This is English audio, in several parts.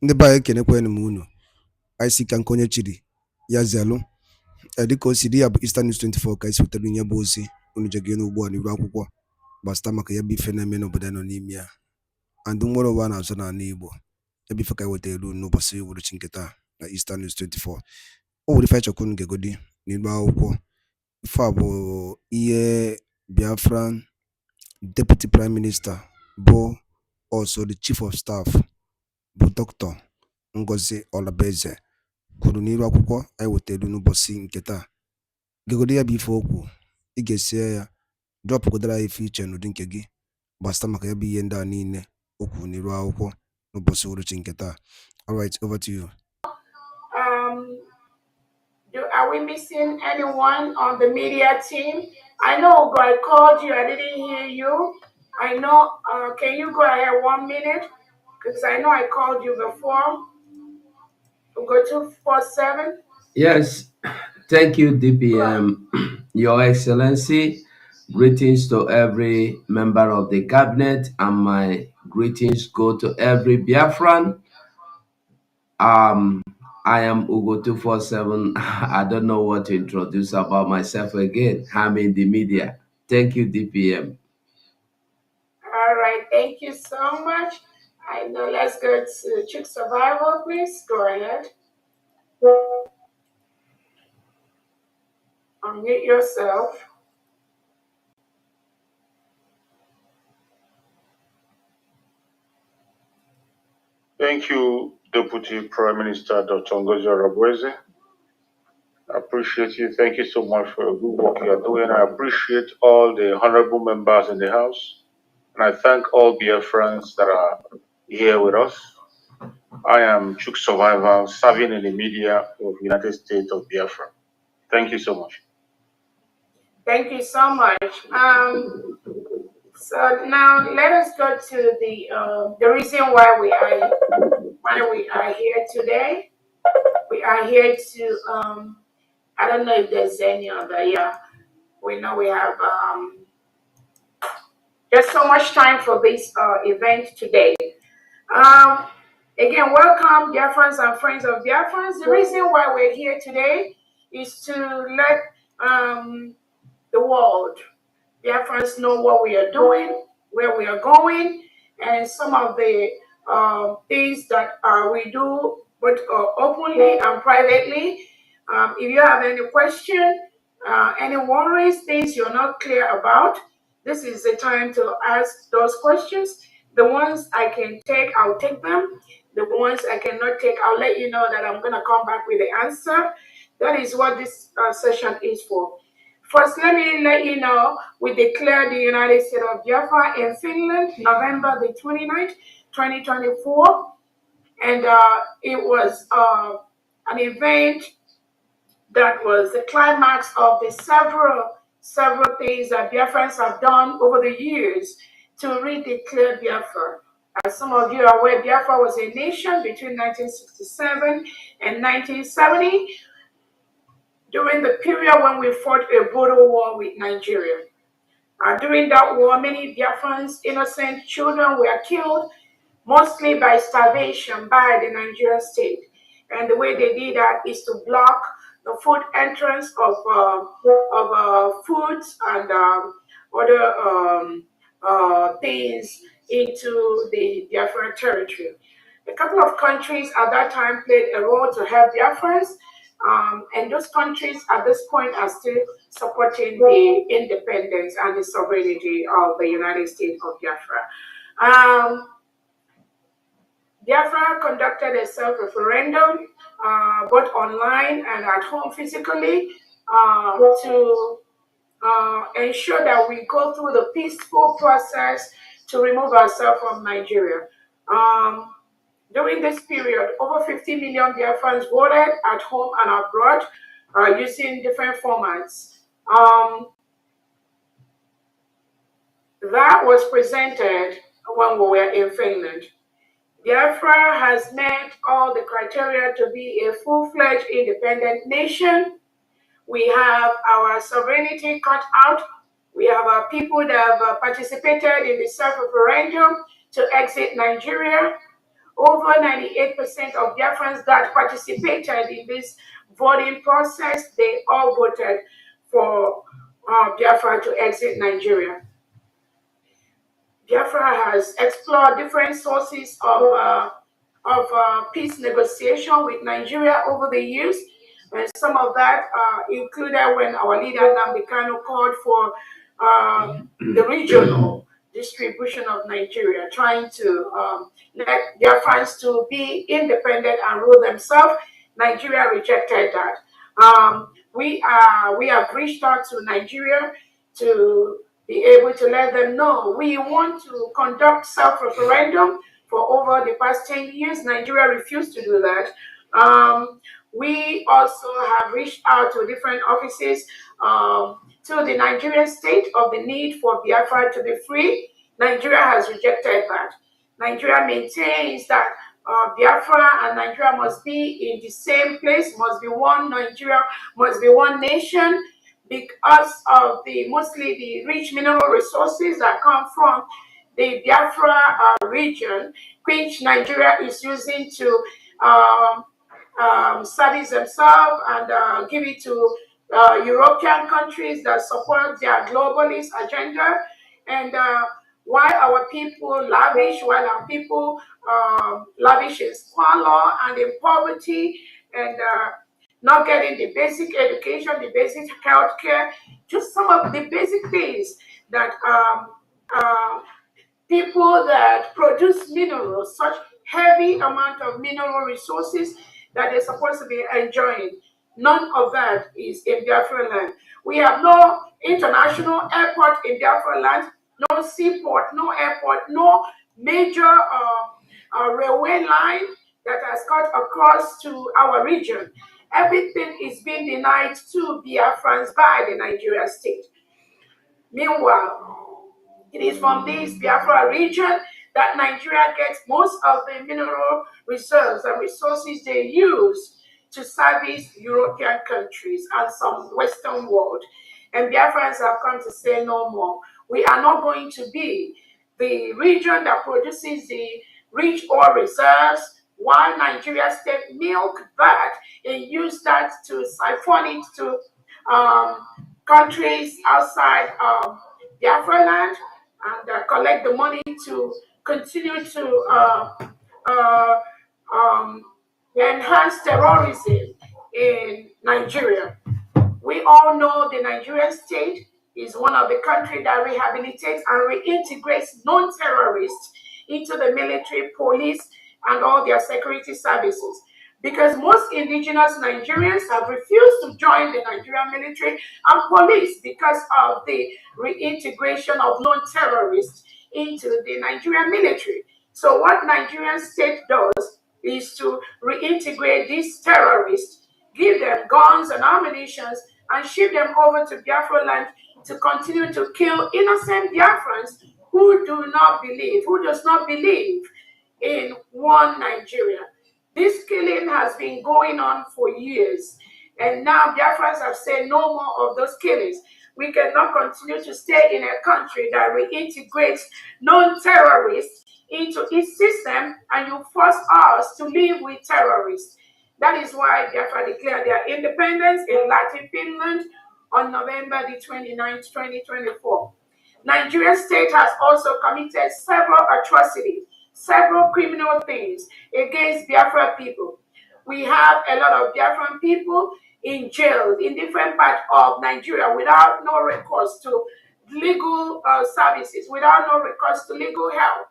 Ndị be anyị ekenekwanụ m unu. Anyị si ka nke onye chiri ya zelụ. Dịka o si dị ya bụ Eastern News 24 ka anyị si wetara ihe bụ ozi unu jege n'ugbu a n'iru akwụkwọ gbasịta maka ya bụ ife na-eme n'obodo anyị nọ n'ime ya and nwere ụwa na-azụ n'ala Igbo. Ya bụ ife ka anyị wetara unu n'ụbọchị uhuruchi nke taa na Eastern News 24. O nwere ife anyị chọkwa unu ga-egodi n'iru akwụkwọ. Ife a bụ ihe Biafran Deputy Prime Minister bụ also the Chief of Staff bụ Dr. Ngozi Orabueze kwuru n'iru akwụkwọ anyị wetara n'ụbọchị nke taa. Gegodi ya bụ ife okwu, ị ga-esi ya dropụgodara ya ife iche n'ụdị nke gị gbasịta maka ya bụ ihe ndị a niile okwu n'iru akwụkwọ n'ụbọchị uhuruchi nke taa. All right, over to you. Are we missing anyone on the media team? I know I called you. I didn't hear you. I know. Can you go ahead 1 minute? Because I know I called you before. We'll go 247. Yes, thank you, DPM. Your Excellency, greetings to every member of the cabinet, and my greetings go to every Biafran. I am Ugo 247. I don't know what to introduce about myself again. I'm in the media. Thank you, DPM. All right, thank you so much. I know. Let's go to Chick Survival, please. Go ahead. Unmute yourself. Thank you, Deputy Prime Minister Dr. Ngozi Orabueze. I appreciate you. Thank you so much for the good work you are doing. I appreciate all the honorable members in the House. And I thank all Biafrans that are here with us. I am Chuk Survivor, serving in the media of the United States of Biafra. Thank you so much. Thank you so much. So now let us go to the reason why we are here today. We are here to I don't know if there's any other. Yeah, we know we have there's so much time for this event today. Again, welcome Biafrans and friends of Biafrans. The reason why we're here today is to let the world, Biafrans, know what we are doing, where we are going, and some of the things that we do both openly and privately. If you have any question, any worries, things you're not clear about, this is the time to ask those questions. The ones I can take, I'll take them. The ones I cannot take, I'll let you know that I'm going to come back with the answer. That is what this session is for. First, let me let you know, we declared the United States of Biafra in Finland, November the 29th, 2024. And it was an event that was the climax of the several things that Biafrans have done over the years to redeclare Biafra. As some of you are aware, Biafra was a nation between 1967 and 1970, during the period when we fought a brutal war with Nigeria. During that war, many Biafrans, innocent children, were killed, mostly by starvation by the Nigerian state. And the way they did that is to block the food entrance of foods and other things into the Biafran territory. A couple of countries at that time played a role to help Biafrans, and those countries at this point are still supporting the independence and the sovereignty of the United States of Biafra. Biafra conducted a self-referendum, both online and at home physically, to ensure that we go through the peaceful process to remove ourselves from Nigeria. During this period, over 50 million Biafrans voted at home and abroad using different formats. That was presented when we were in Finland. Biafra has met all the criteria to be a full-fledged independent nation. We have our sovereignty cut out. We have our people that have participated in the self-referendum to exit Nigeria. over 98% of Biafrans that participated in this voting process, they all voted for Biafra to exit Nigeria. Biafra has explored different sources of peace negotiation with Nigeria over the years. And some of that included when our leader Nnamdi Kanu called for the regional distribution of Nigeria, trying to let Biafrans to be independent and rule themselves. Nigeria rejected that. We have reached out to Nigeria to be able to let them know we want to conduct self-referendum. For over the past 10 years, Nigeria refused to do that. We also have reached out to different offices to the Nigerian state of the need for Biafra to be free. Nigeria has rejected that. Nigeria maintains that Biafra and Nigeria must be in the same place, must be one Nigeria, must be one nation, because of mostly the rich mineral resources that come from the Biafra region, which Nigeria is using to service themselves and give it to European countries that support their globalist agenda. And while our people lavish in squalor and in poverty and not getting the basic education, the basic health care, just some of the basic things that people that produce minerals, such heavy amount of mineral resources that they're supposed to be enjoying. None of that is in Biafra land. We have no international airport in Biafra land, no seaport, no airport, no major railway line that has cut across to our region. Everything is being denied to Biafrans by the Nigeria state. Meanwhile, it is from this Biafra region that Nigeria gets most of the mineral reserves and resources they use to service European countries and some Western world. And Biafrans have come to say no more. We are not going to be the region that produces the rich oil reserves, while Nigeria state milk that and use that to siphon it to countries outside Biafra land and collect the money to continue to enhance terrorism in Nigeria. We all know the Nigerian state is one of the countries that rehabilitates and reintegrates non-terrorists into the military, police, and all their security services. Because most indigenous Nigerians have refused to join the Nigerian military and police because of the reintegration of non-terrorists into the Nigerian military. So what Nigerian state does is to reintegrate these terrorists, give them guns and ammunition, and ship them over to Biafra land to continue to kill innocent Biafrans who does not believe in one Nigeria. This killing has been going on for years, and now Biafrans have said no more of those killings. We cannot continue to stay in a country that reintegrates non-terrorists into its system, and you force us to live with terrorists. That is why Biafra declared their independence in Latin Finland on November the 29th, 2024. Nigeria state has also committed several atrocities, several criminal things against Biafra people. We have a lot of Biafran people in jail in different parts of Nigeria without no recourse to legal services, without no recourse to legal help.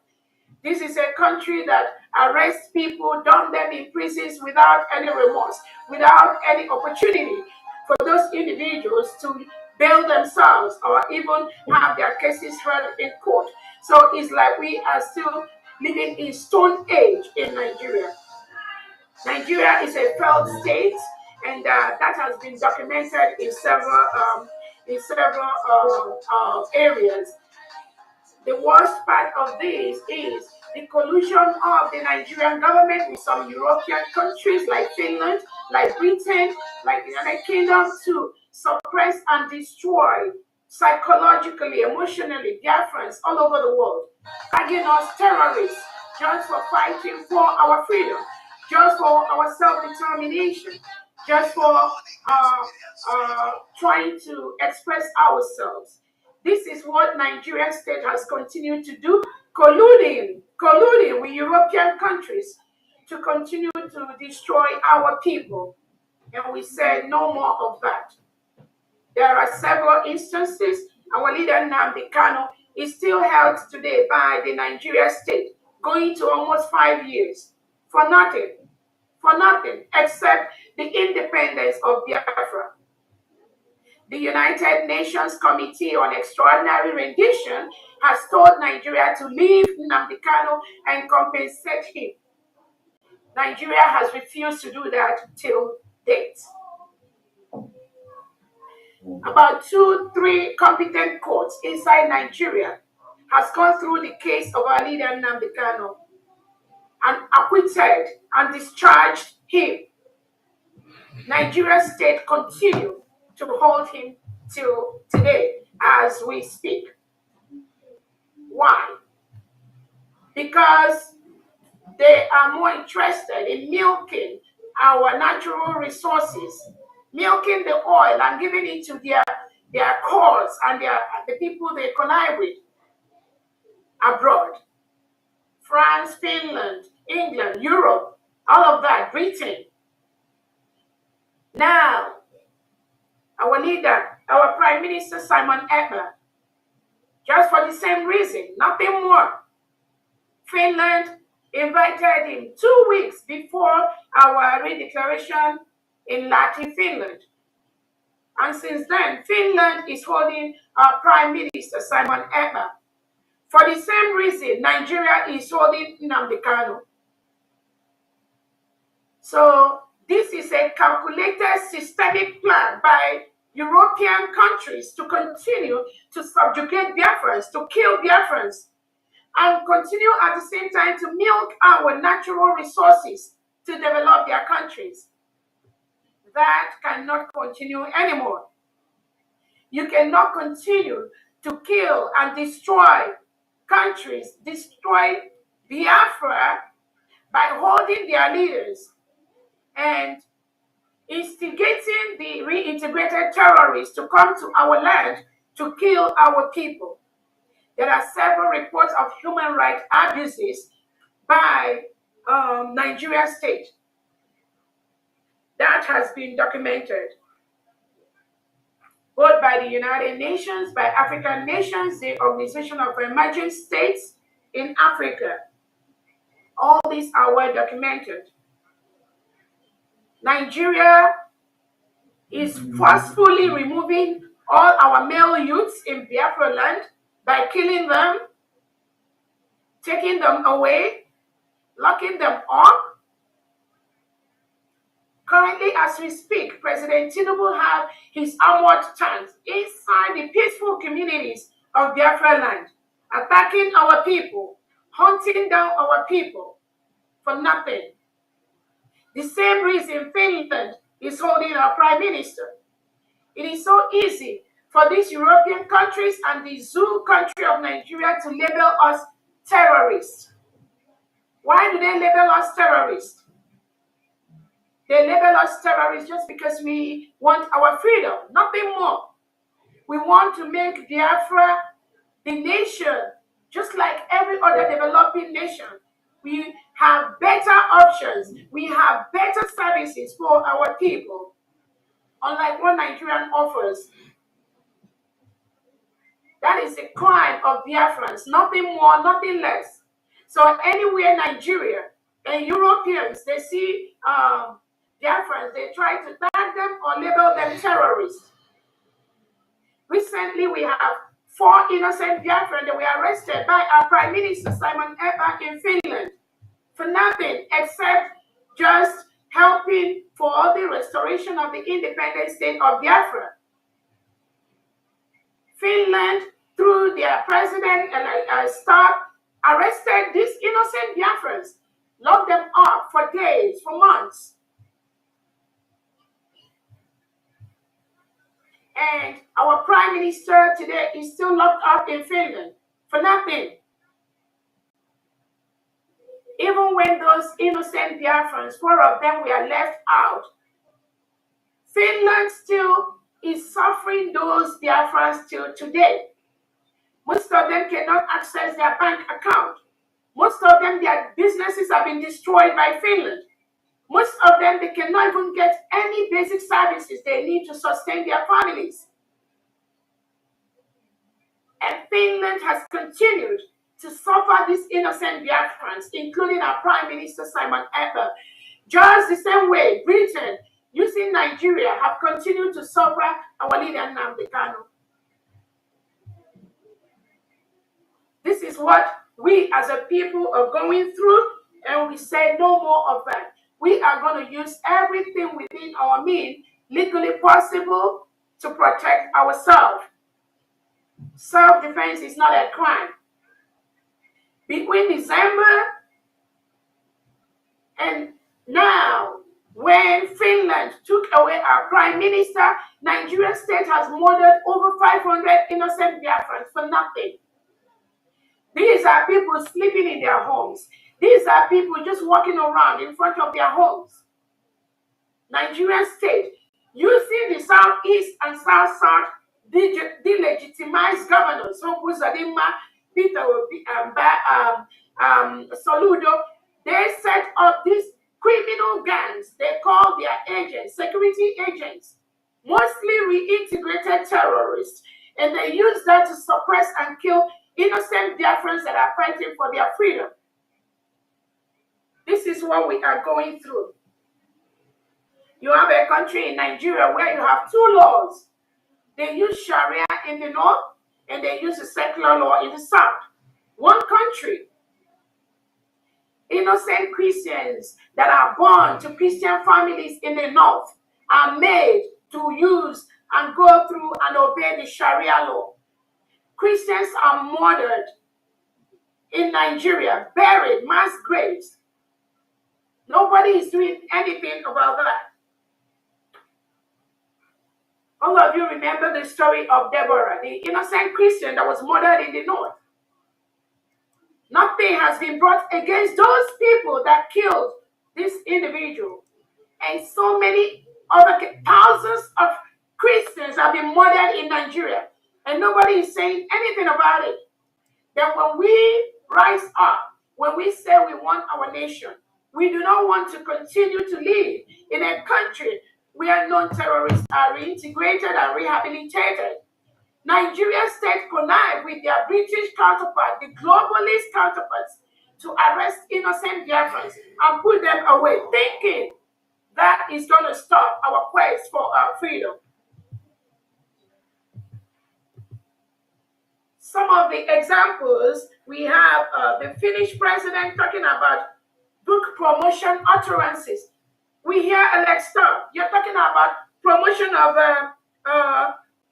This is a country that arrests people, dump them in prisons without any remorse, without any opportunity for those individuals to bail themselves or even have their cases heard in court. So it's like we are still living in stone age in Nigeria. Nigeria is a failed state, and that has been documented in several areas. The worst part of this is the collusion of the Nigerian government with some European countries like Finland, like Britain, like the United Kingdom to suppress and destroy psychologically, emotionally, Biafrans all over the world, tagging us terrorists, just for fighting for our freedom, just for our self-determination, just for trying to express ourselves. This is what Nigerian state has continued to do, colluding with European countries to continue to destroy our people. And we said no more of that. There are several instances. Our leader Nnamdi Kanu is still held today by the Nigeria state, going to almost 5 years for nothing, except the independence of Biafra. The United Nations Committee on Extraordinary Rendition has told Nigeria to leave Nnamdi Kanu and compensate him. Nigeria has refused to do that till date. About 2-3 competent courts inside Nigeria has gone through the case of our leader Nnamdi Kanu and acquitted and discharged him. Nigeria state continue to hold him till today as we speak. Why? Because they are more interested in milking our natural resources, milking the oil and giving it to their cause and the people they connive with abroad. France, Finland, England, Europe, all of that, Britain. Now, our leader, our Prime Minister Simon Ekpa, just for the same reason, nothing more. Finland invited him 2 weeks before our redeclaration in Lahti, Finland. And since then, Finland is holding our Prime Minister Simon Ekpa. For the same reason, Nigeria is holding Nnamdi Kanu. So this is a calculated systemic plan by European countries to continue to subjugate Biafrans, to kill Biafrans, and continue at the same time to milk our natural resources to develop their countries. That cannot continue anymore. You cannot continue to kill and destroy countries, destroy Biafra by holding their leaders and instigating the reintegrated terrorists to come to our land to kill our people. There are several reports of human rights abuses by Nigeria state. That has been documented both by the United Nations, by African nations, the Organization of Emerging States in Africa. All these are well documented. Nigeria is forcefully removing all our male youths in Biafra land by killing them, taking them away, locking them up. Currently, as we speak, President Tinubu has his armored tanks inside the peaceful communities of Biafra land, attacking our people, hunting down our people for nothing. The same reason Finland is holding our Prime Minister. It is so easy for these European countries and the zoo country of Nigeria to label us terrorists. Why do they label us terrorists? They label us terrorists just because we want our freedom, nothing more. We want to make Biafra the nation, just like every other developing nation. We have better options. We have better services for our people, unlike what Nigerian offers. That is the crime of Biafrans, nothing more, nothing less. So anywhere Nigeria and Europeans, they see Biafrans, they try to tag them or label them terrorists. Recently, we have 4 innocent Biafrans that were arrested by our Prime Minister Simon Ekpa in Finland for nothing except just helping for the restoration of the independent state of Biafra. Finland, through their president and staff, arrested these innocent Biafrans, locked them up for days, for months. And our Prime Minister today is still locked up in Finland for nothing. Even when those innocent Biafrans, 4 of them were left out, Finland still is suffering those Biafrans till today. Most of them cannot access their bank account. Most of them, their businesses have been destroyed by Finland. Most of them, they cannot even get any basic services they need to sustain their families. And Finland has continued to suffer these innocent Biafrans, including our Prime Minister Simon Ekpa. Just the same way, Britain, using Nigeria, have continued to suffer our leader Nnamdi Kanu. This is what we as a people are going through, and we say no more of that. We are going to use everything within our means, legally possible, to protect ourselves. Self-defense is not a crime. Between December and now, when Finland took away our prime minister, Nigeria state has murdered over 500 innocent Biafrans for nothing. These are people sleeping in their homes. These are people just walking around in front of their homes. Nigerian state, using the southeast and south-south delegitimized governors, Zadima, Peter Obi, Soludo, they set up these criminal gangs. They call their agents, security agents, mostly reintegrated terrorists, and they use that to suppress and kill innocent Biafrans that are fighting for their freedom. This is what we are going through. You have a country in Nigeria where you have 2 laws. They use Sharia in the north, and they use the secular law in the south. One country. Innocent Christians that are born to Christian families in the north are made to use and go through and obey the Sharia law. Christians are murdered in Nigeria, buried, mass graves. Nobody is doing anything about that. All of you remember the story of Deborah, the innocent Christian that was murdered in the north. Nothing has been brought against those people that killed this individual. And so many other thousands of Christians have been murdered in Nigeria. And nobody is saying anything about it. That when we rise up, when we say we want our nation, we do not want to continue to live in a country where non-terrorists are reintegrated and rehabilitated. Nigeria state connived with their British counterpart, the globalist counterparts, to arrest innocent Biafrans and put them away, thinking that is going to stop our quest for our freedom. Some of the examples, we have the Finnish president talking about book promotion utterances. We hear Alex Stubb, you're talking about promotion of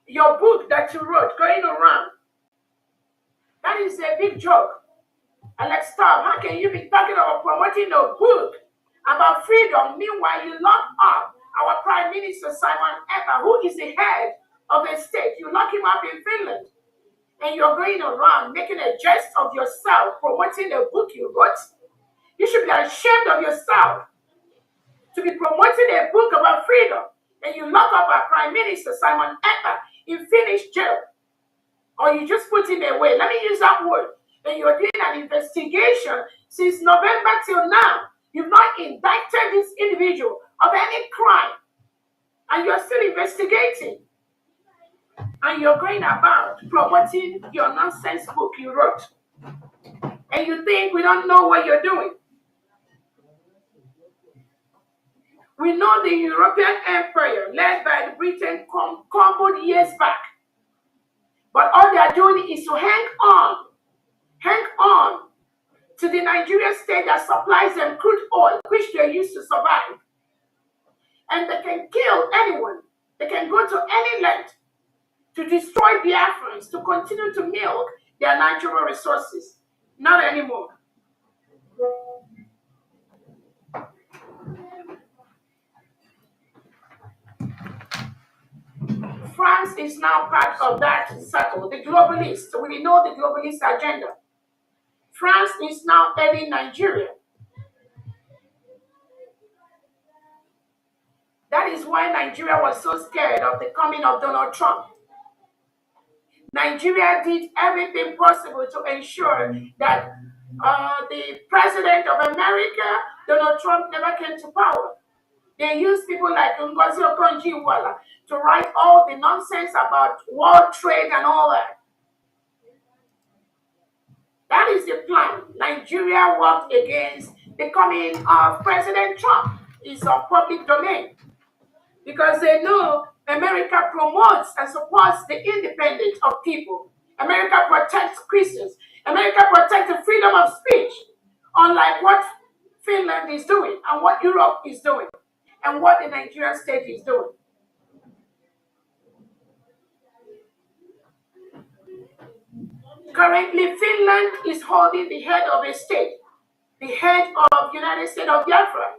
your book that you wrote going around. That is a big joke. Alex Stubb, how can you be talking about promoting a book about freedom? Meanwhile, you lock up our Prime Minister Simon Ekpa, who is the head of a state. You lock him up in Finland. And you're going around making a jest of yourself, promoting a book you wrote. You should be ashamed of yourself to be promoting a book about freedom, and you lock up our Prime Minister Simon Ekpa in Finnish jail. Or you just put him away. Let me use that word. And you're doing an investigation since November till now. You've not indicted this individual of any crime. And you're still investigating. And you're going about promoting your nonsense book you wrote. And you think we don't know what you're doing. We know the European Empire, led by the Britain, crumbled years back. But all they are doing is to hang on to the Nigerian state that supplies them crude oil, which they use to survive. And they can kill anyone. They can go to any length to destroy Biafrans, to continue to milk their natural resources. Not anymore. France is now part of that circle, the globalists. We know the globalist agenda. France is now aiding Nigeria. That is why Nigeria was so scared of the coming of Donald Trump. Nigeria did everything possible to ensure that the president of America, Donald Trump, never came to power. They used people like Ngozi Orabueze to write all the nonsense about world trade and all that. That is the plan. Nigeria worked against the coming of President Trump. It's on public domain. Because they know America promotes and supports the independence of people. America protects Christians. America protects the freedom of speech, unlike what Finland is doing and what Europe is doing and what the Nigerian state is doing. Currently, Finland is holding the head of a state, the head of United States of Biafra.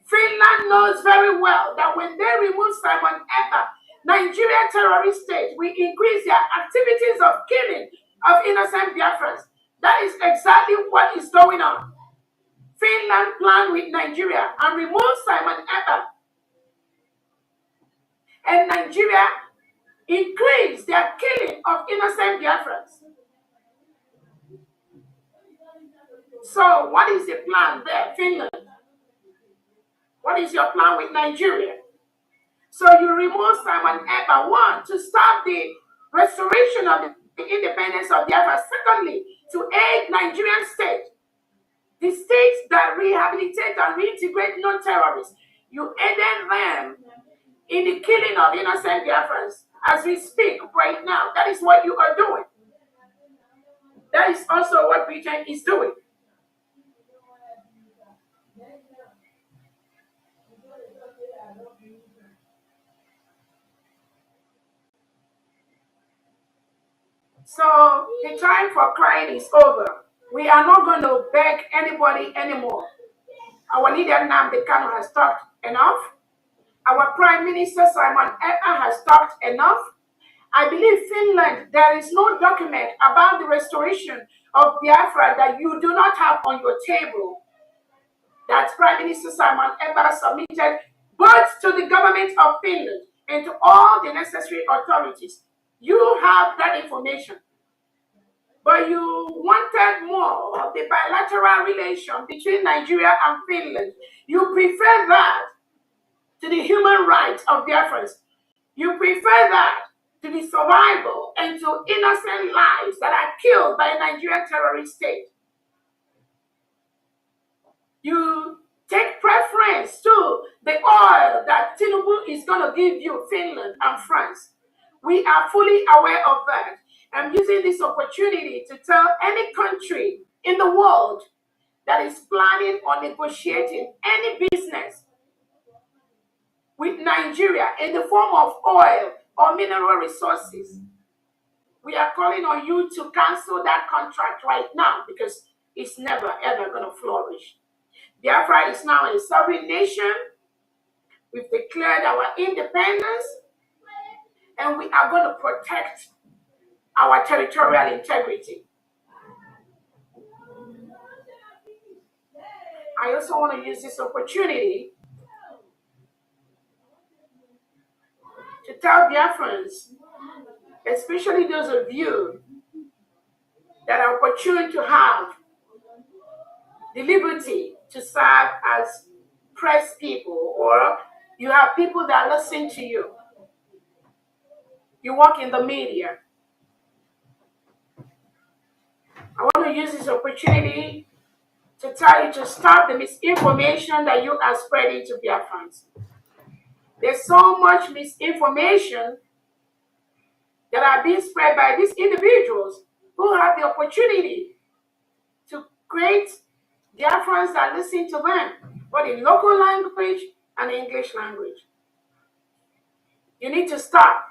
Finland knows very well that when they remove Simon Ekpa, Nigeria terrorist state will increase their activities of killing of innocent Biafrans. That is exactly what is going on. Finland planned with Nigeria and removed Simon Ekpa. And Nigeria increased their killing of innocent Biafrans. So what is the plan there, Finland? What is your plan with Nigeria? So you remove Simon Ekpa, one, to stop the restoration of the independence of Biafra. Secondly, to aid Nigerian state, the states that rehabilitate and reintegrate non-terrorists. You aided them in the killing of innocent Biafrans as we speak right now. That is what you are doing. That is also what Britain is doing. So the time for crying is over. We are not going to beg anybody anymore. Our leader Nnamdi Kanu has talked enough. Our Prime Minister Simon Ekpa has talked enough. I believe Finland, there is no document about the restoration of Biafra that you do not have on your table. That Prime Minister Simon Ekpa submitted both to the government of Finland and to all the necessary authorities. You have that information. But you wanted more of the bilateral relation between Nigeria and Finland. You prefer that to the human rights of Biafrans. You prefer that to the survival and to innocent lives that are killed by a Nigerian terrorist state. You take preference to the oil that Tinubu is going to give you, Finland and France. We are fully aware of that. I'm using this opportunity to tell any country in the world that is planning or negotiating any business with Nigeria in the form of oil or mineral resources, we are calling on you to cancel that contract right now because it's never ever going to flourish. Biafra is now a sovereign nation. We've declared our independence and we are going to protect our territorial integrity. I also want to use this opportunity to tell Biafrans, especially those of you that are opportune to have the liberty to serve as press people, or you have people that listen to you. You work in the media. I want to use this opportunity to tell you to stop the misinformation that you are spreading to Biafrans. There's so much misinformation that are being spread by these individuals who have the opportunity to create Biafrans that listen to them, both in local language and English language. You need to stop.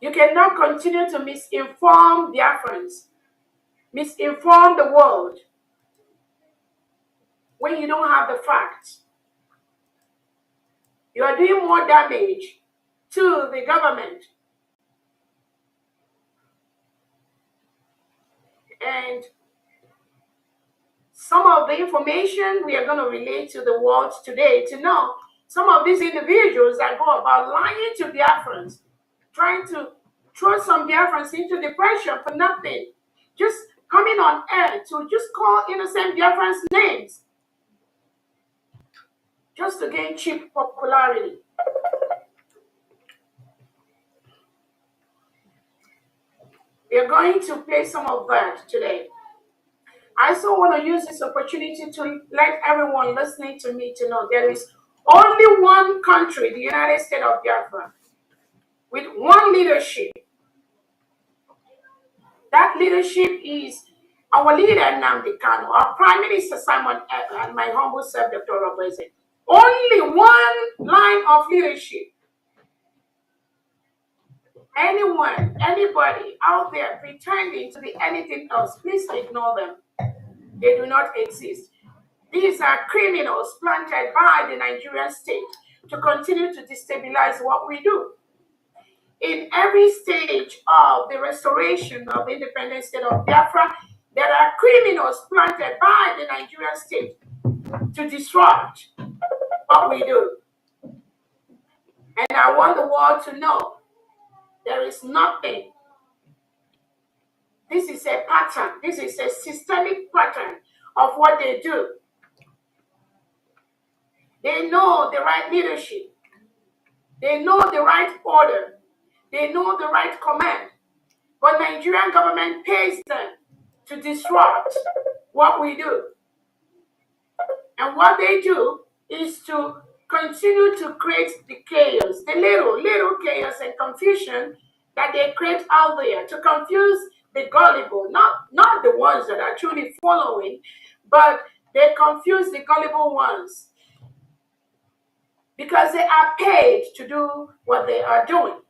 You cannot continue to misinform Biafrans, misinform the world when you don't have the facts. You are doing more damage to the government. And some of the information we are going to relate to the world today to know some of these individuals that go about lying to Biafrans, trying to throw some Biafrans into depression for nothing, just coming on air to just call innocent Biafrans names just to gain cheap popularity. We are going to play some of that today. I also want to use this opportunity to let everyone listening to me to know there is only one country, the United States of Biafra, with one leadership. That leadership is our leader, Nnamdi Kanu, our Prime Minister, Simon Ekpa, and my humble self, Dr. Orabueze. Only one line of leadership. Anyone, anybody out there pretending to be anything else, please ignore them. They do not exist. These are criminals planted by the Nigerian state to continue to destabilize what we do. In every stage of the restoration of the independent state of Biafra, there are criminals planted by the Nigerian state to disrupt what we do. And I want the world to know there is nothing. This is a pattern. This is a systemic pattern of what they do. They know the right leadership. They know the right order. They know the right command. But Nigerian government pays them to disrupt what we do. And what they do is to continue to create the chaos, the little chaos and confusion that they create out there to confuse the gullible, not the ones that are truly following, but they confuse the gullible ones because they are paid to do what they are doing.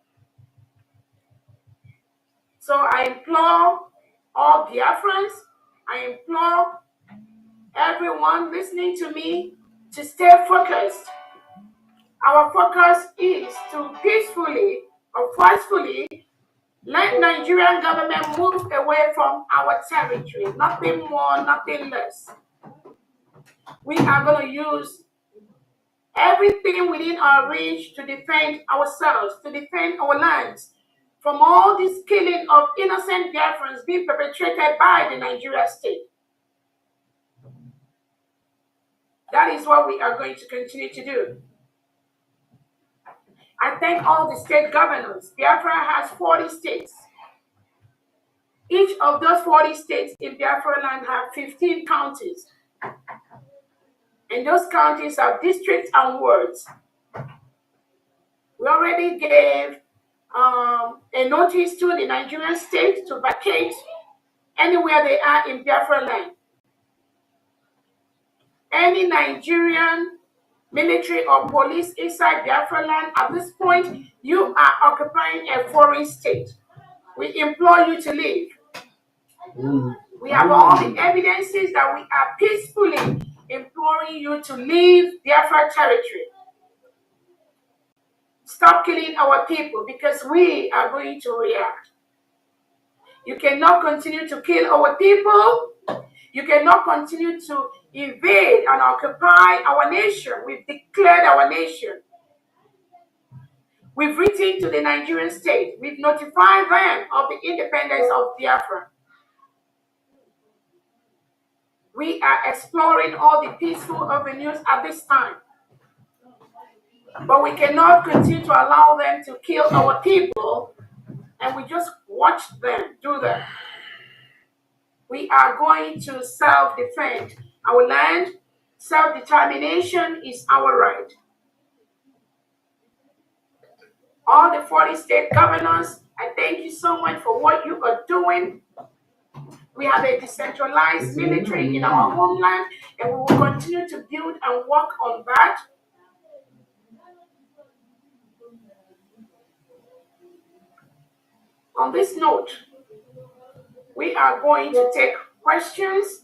So I implore all Biafrans, I implore everyone listening to me to stay focused. Our focus is to peacefully or forcefully let Nigerian government move away from our territory. Nothing more, nothing less. We are going to use everything within our reach to defend ourselves, to defend our lands from all this killing of innocent Biafrans being perpetrated by the Nigerian state. That is what we are going to continue to do. I thank all the state governors. Biafra has 40 states. Each of those 40 states in Biafra land have 15 counties. And those counties are districts and wards. We already gave a notice to the Nigerian state to vacate anywhere they are in Biafra land. Any Nigerian military or police inside Biafra land, at this point, you are occupying a foreign state. We implore you to leave. We have all the evidences that we are peacefully imploring you to leave Biafra territory. Stop killing our people because we are going to react. You cannot continue to kill our people. You cannot continue to invade and occupy our nation. We've declared our nation. We've written to the Nigerian state. We've notified them of the independence of Biafra. We are exploring all the peaceful avenues at this time. But we cannot continue to allow them to kill our people and we just watch them do that. We are going to self-defend our land. Self-determination is our right. All the 40 state governors, I thank you so much for what you are doing. We have a decentralized military in our homeland, and we will continue to build and work on that. On this note, we are going to take questions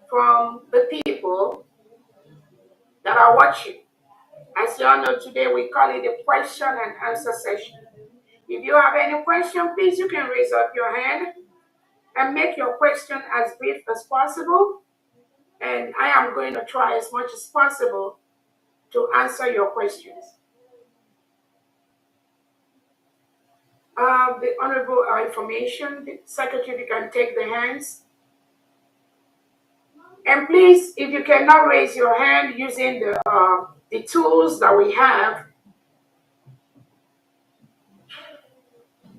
from the people that are watching. As you all know, today we call it a question and answer session. If you have any question, please, you can raise up your hand and make your question as brief as possible. And I am going to try as much as possible to answer your questions. The Honorable Information, the Secretary, if you can take the hands. And please, if you cannot raise your hand using the tools that we have,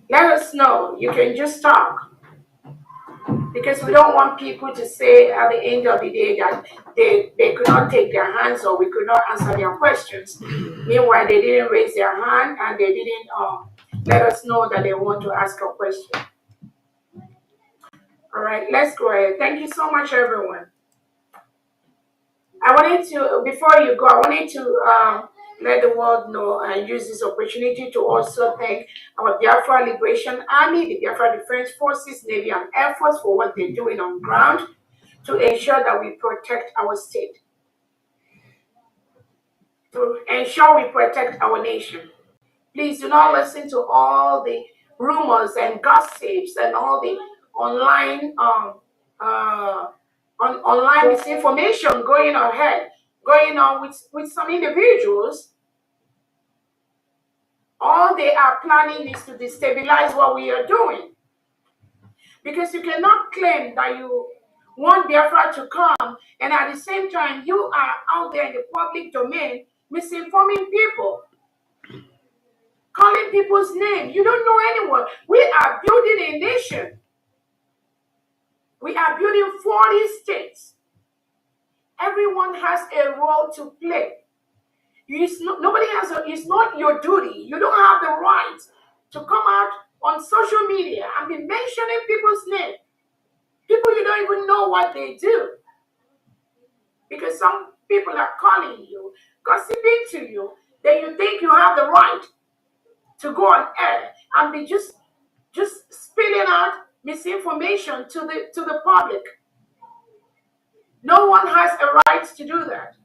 let us know. You can just talk. Because we don't want people to say at the end of the day that they could not take their hands or we could not answer their questions. Meanwhile, they didn't raise their hand and they didn't let us know that they want to ask a question. All right, let's go ahead. Thank you so much, everyone. I wanted to, before you go, I wanted to let the world know and use this opportunity to also thank our Biafra Liberation Army, the Biafra Defense Forces, Navy, and Air Force for what they're doing on ground to ensure that we protect our state, to ensure we protect our nation. Please do not listen to all the rumors and gossips and all the online online misinformation going on with some individuals. All they are planning is to destabilize what we are doing. Because you cannot claim that you want Biafra to come and at the same time you are out there in the public domain misinforming people, calling people's names. You don't know anyone. We are building a nation. We are building 40 states. Everyone has a role to play. Nobody has it's not your duty. You don't have the right to come out on social media and be mentioning people's name. People you don't even know what they do. Because some people are calling you, gossiping to you, then you think you have the right to go on air and be just spilling out misinformation to the public. No one has a right to do that.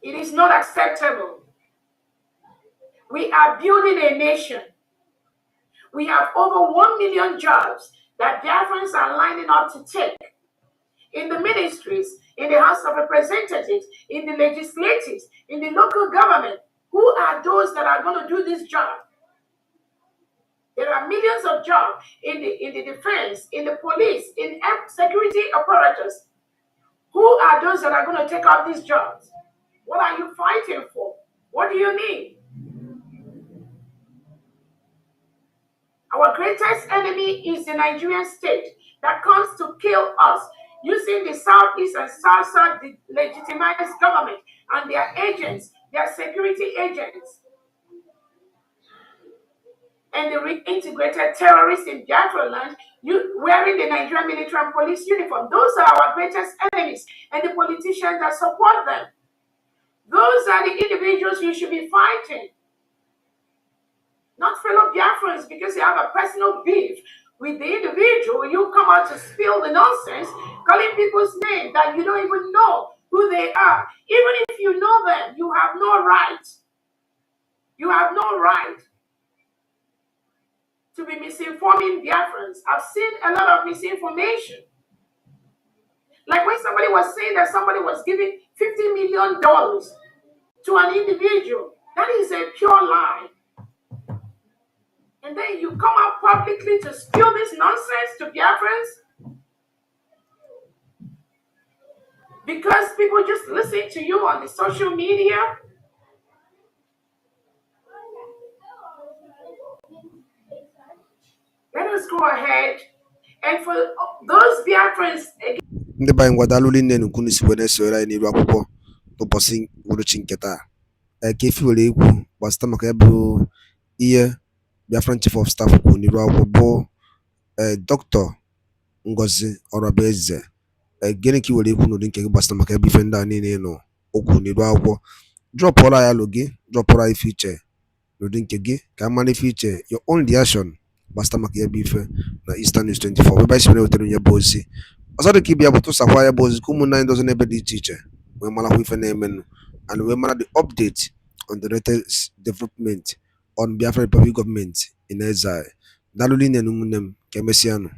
It is not acceptable. We are building a nation. We have over 1 million jobs that Biafrans are lining up to take in the ministries, in the House of Representatives, in the legislatives, in the local government. Who are those that are going to do this job? There are millions of jobs in the defense, in the police, in security apparatus. Who are those that are going to take up these jobs? What are you fighting for? What do you need? Our greatest enemy is the Nigerian state that comes to kill us using the Southeast and South legitimized government and their agents, their security agents, and the reintegrated terrorists in Biafra land wearing the Nigerian military and police uniform. Those are our greatest enemies and the politicians that support them. Those are the individuals you should be fighting. Not fellow Biafrans because you have a personal beef with the individual. You come out to spill the nonsense, calling people's names that you don't even know who they are. Even if you know them, you have no right. You have no right to be misinforming Biafrans. I've seen a lot of misinformation. Like when somebody was saying that somebody was giving $50 million to an individual. That is a pure lie. And then you come out publicly to spill this nonsense to Biafrans because people just listen to you on the social media. Let us go ahead. And for those Biafrans, ndị be anyị ngwadalụ nne na ukwu si were soro anyị n'iru akwụkwọ n'ụbọchị uhuruchi nke taa ka efi were ekwu gbasịta maka ya bụ ihe Biafran Chief of Staff kwuru n'iru akwụkwọ bụ Dr. Ngozi Orabueze. Gịnị ka i were ekwu n'ụdị nke gị gbasịta maka ya bụ ife ndị a niile nọ okwu n'iru akwụkwọ? Drọpụọrọ ya alụ gị, drọpụọrọ ife iche n'ụdị nke gị ka a mara ife iche your own reaction gbasịta maka ya bụ ife na Eastern News 24 ebe anyị si were wetara onye bụ ozi ọzọ dị ka ịbịa bụ tụsakwa ya bụ ozi ka ụmụnne anyị dozi n'ebe dị iche iche wee marakwa ife na-emenụ and wee mara the update on the latest development on Biafra Republic government in exile. daalụ rinne na ụmụnne m, ka emesịanụ.